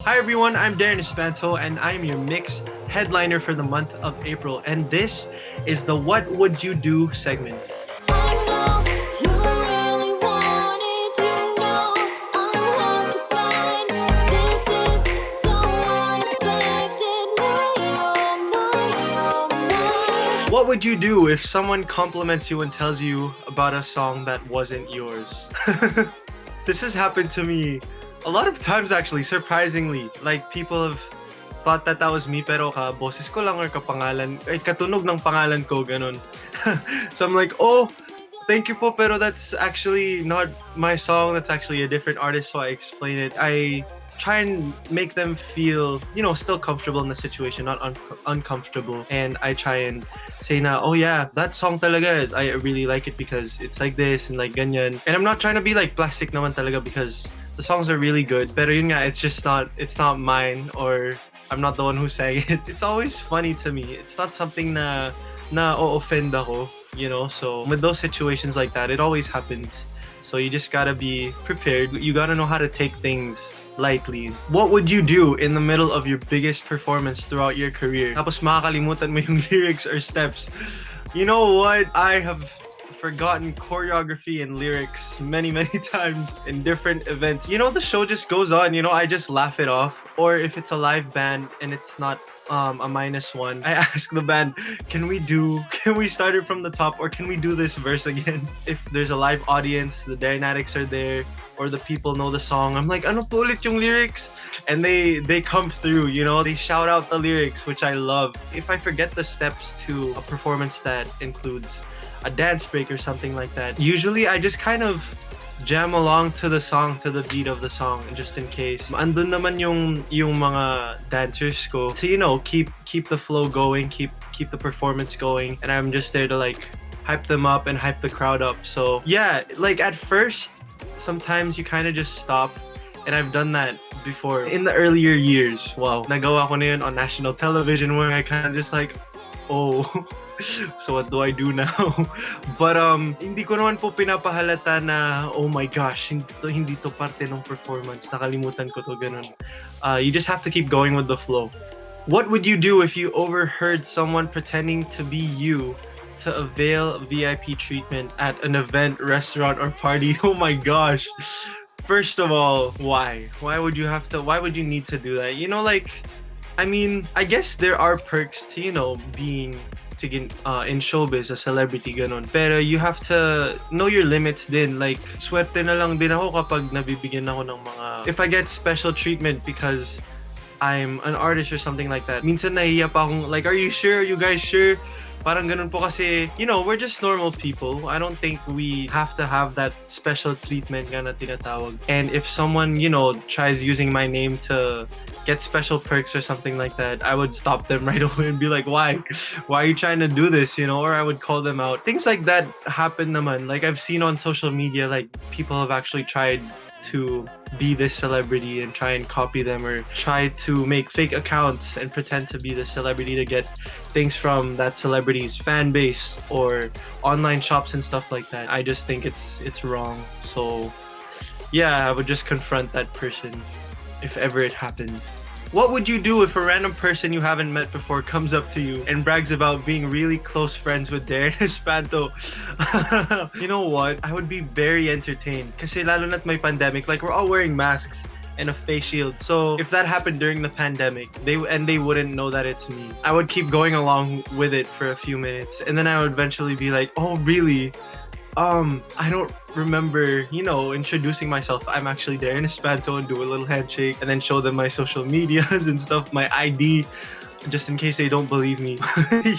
Hi everyone, I'm Darren Espanto and I'm your mix headliner for the month of April. And this is the What Would You Do segment. What would you do if someone compliments you and tells you about a song that wasn't yours? This has happened to me a lot of times actually, surprisingly. Like people have thought that that was me pero boses ko lang or kapangalan, ay katunog ng pangalan ko, ganun. So I'm like, oh, thank you po, pero that's actually not my song. That's actually a different artist. So I explain it. I try and make them feel, still comfortable in the situation, not uncomfortable. And I try and say na, oh yeah, that song talaga, I really like it because it's like this and like ganyan. And I'm not trying to be like plastic naman talaga because the songs are really good. Pero yun nga, it's not mine, or I'm not the one who sang it. It's always funny to me. It's not something na offend ako, So with those situations like that, it always happens. So you just gotta be prepared. You gotta know how to take things lightly. What would you do in the middle of your biggest performance throughout your career? Tapos makakalimutan mo yung lyrics or steps. You know what? I have forgotten choreography and lyrics many times in different events. The show just goes on, I just laugh it off. Or if it's a live band and it's not a -1, I ask the band, can we start it from the top, or can we do this verse again? If there's a live audience, the Darenatics are there, or the people know the song, I'm like, ano po ulit yung lyrics? And they come through, they shout out the lyrics, which I love. If I forget the steps to a performance that includes a dance break or something like that, usually I just kind of jam along to the song, to the beat of the song, and just in case andun naman yung mga dancers ko to keep the flow going, keep the performance going, and I'm just there to like hype them up and hype the crowd up. So yeah, like at first sometimes you kind of just stop, and I've done that before in the earlier years. Wow, nagawa ko na yun on national television where I kind of just like, oh, so what do I do now? But hindi ko naman po pinapahalata na, oh my gosh, hindi to parte ng performance, nakalimutan ko to, ganun. You just have to keep going with the flow. What would you do if you overheard someone pretending to be you to avail VIP treatment at an event, restaurant, or party? Oh my gosh. First of all, why? Why would you need to do that? I guess there are perks to, being in showbiz, a celebrity, ganon. Pero you have to know your limits din. Like, swerte na lang din ako kapag nabibigyan ako ng mga... If I get special treatment because I'm an artist or something like that. Minsan nahiya pa akong, like, are you sure? Are you guys sure? Parang ganun po kasi, we're just normal people. I don't think we have to have that special treatment na tinatawag. And if someone, tries using my name to get special perks or something like that, I would stop them right away and be like, why? Why are you trying to do this? Or I would call them out. Things like that happen naman. Like I've seen on social media, like people have actually tried to be this celebrity and try and copy them, or try to make fake accounts and pretend to be the celebrity to get things from that celebrity's fan base or online shops and stuff like that. I just think it's wrong. So yeah, I would just confront that person if ever it happens. What would you do if a random person you haven't met before comes up to you and brags about being really close friends with Darren Espanto? You know what? I would be very entertained. Kasi lalo na't may pandemic, like we're all wearing masks and a face shield. So if that happened during the pandemic, they wouldn't know that it's me. I would keep going along with it for a few minutes, and then I would eventually be like, oh really? I don't remember, introducing myself. I'm actually Darren Espanto, and do a little handshake and then show them my social medias and stuff, my ID, just in case they don't believe me.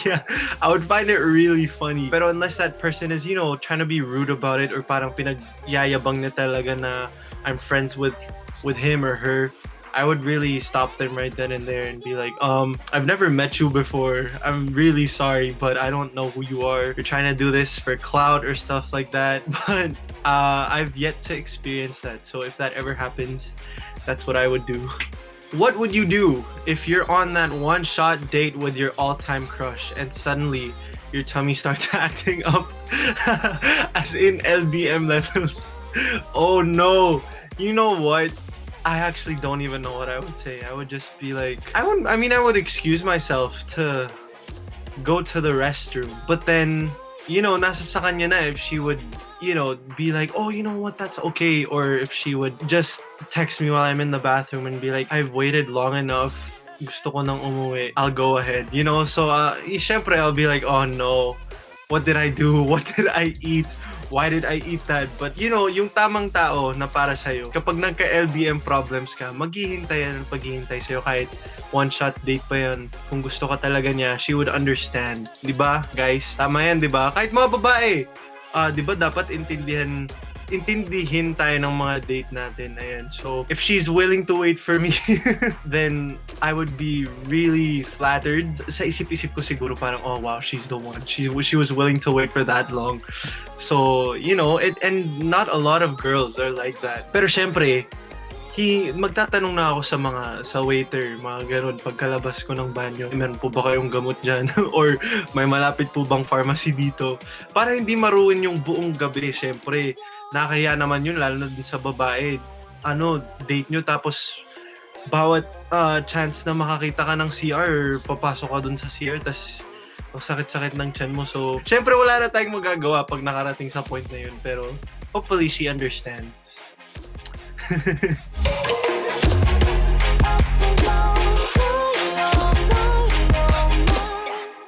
Yeah, I would find it really funny. But unless that person is, trying to be rude about it, or parang pinagyayabang na talaga na I'm friends with him or her, I would really stop them right then and there and be like, I've never met you before. I'm really sorry, but I don't know who you are. You're trying to do this for clout or stuff like that. But I've yet to experience that. So if that ever happens, that's what I would do. What would you do if you're on that one-shot date with your all-time crush and suddenly your tummy starts acting up? As in LBM levels. Oh no. You know what? I actually don't even know what I would say. I would just be like, I would excuse myself to go to the restroom. But then, nasa sa kanya na if she would, be like, oh, you know what, that's okay. Or if she would just text me while I'm in the bathroom and be like, I've waited long enough. Gusto ko nang umuwi. I'll go ahead. So, syempre, I'll be like, oh no. What did I do? What did I eat? Why did I eat that? But yung tamang tao na para sa'yo, kapag nagka-LBM problems ka, maghihintay yan ng paghihintay sa'yo kahit one-shot date pa yan. Kung gusto ka talaga niya, she would understand. Diba, guys? Tama yan, diba? Kahit mga babae, diba dapat intindihin tayo ng mga date natin. Ayan. So, if she's willing to wait for me, then I would be really flattered. Sa isip-isip ko siguro parang, oh wow, she's the one. She was willing to wait for that long. So, and not a lot of girls are like that. Pero syempre, magtatanong na ako sa waiter, mga ganun, pagkalabas ko ng banyo, meron po ba kayong gamot dyan? Or may malapit po bang pharmacy dito? Para hindi maruin yung buong gabi, syempre. Nakakaya naman yun, lalo na dun sa babae. Date nyo, tapos bawat chance na makakita ka ng CR, papasok ka dun sa CR, tas sakit-sakit ng tiyan mo. So, syempre wala na tayong magagawa pag nakarating sa point na yun. Pero, hopefully she understands.